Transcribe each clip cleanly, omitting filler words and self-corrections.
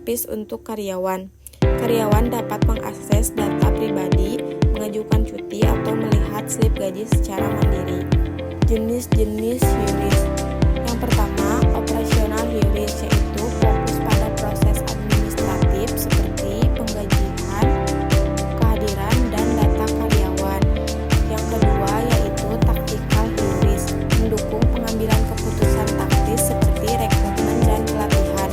servis untuk karyawan. Karyawan dapat mengakses data pribadi, mengajukan cuti, atau melihat slip gaji secara mandiri. Jenis-jenis HEURIS. Yang pertama, operasional HEURIS, yaitu fokus pada proses administratif seperti penggajian, kehadiran, dan data karyawan. Yang kedua, yaitu tactical HEURIS, mendukung pengambilan keputusan taktis seperti rekrutmen dan pelatihan.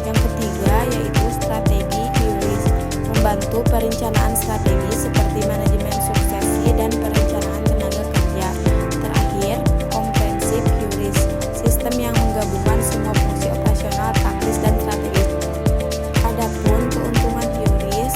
Yang ketiga, yaitu strategi HEURIS, membantu perencanaan strategi seperti manajemen suksesi dan perencanaan tenaga kerja. Terakhir, komprehensif HEURIS, sistem yang menggabungkan semua fungsi operasional, taktis, dan strategis. Adapun keuntungan HEURIS,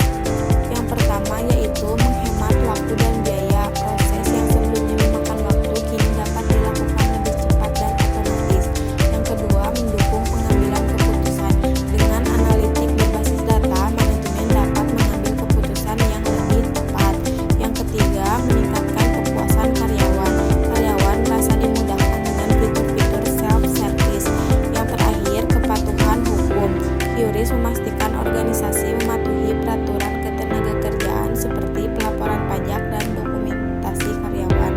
yang pertama yaitu menghemat waktu dan biaya. Proses yang sebelumnya memakan waktu kini dapat dilakukan lebih cepat dan otomatis. Yang kedua, mendukung pengambilan keputusan. Dengan analitik berbasis data, manajemen dapat mengambil keputusan yang lebih tepat. Yang ketiga, meningkatkan kepuasan karyawan. Karyawan merasa dimudahkan dengan fitur-fitur self-service. Yang terakhir, kepatuhan hukum. HEURIS memastikan organisasi mematuhi peraturan ketenagakerjaan seperti pelaporan pajak dan dokumentasi karyawan.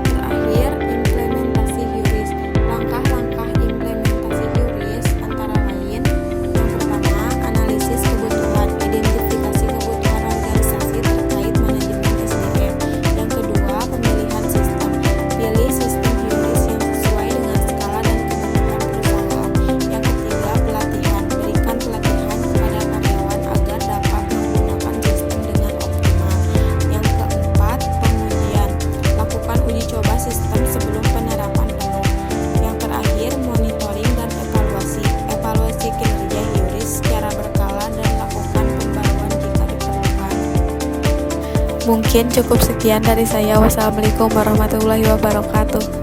Terakhir, implementasi HEURIS. Langkah-langkah implementasi HEURIS antara lain: yang pertama, analisis kebutuhan, identifikasi kebutuhan organisasi terkait manajemen SDM. Yang kedua, pemilihan sistem, pilih sistem HEURIS yang sesuai dengan skala dan kebutuhan perusahaan. Yang ketiga, pelatihan, berikan pelatihan kepada karyawan agar dapat menggunakan sistem dengan optimal. Yang keempat, pengujian, lakukan uji coba sistem sebelum penerapan penuh. Yang terakhir, monitoring dan evaluasi, evaluasi kinerja HEURIS secara berkala dan lakukan pembaruan jika diperlukan. Mungkin cukup sekian dari saya. Wassalamualaikum warahmatullahi wabarakatuh.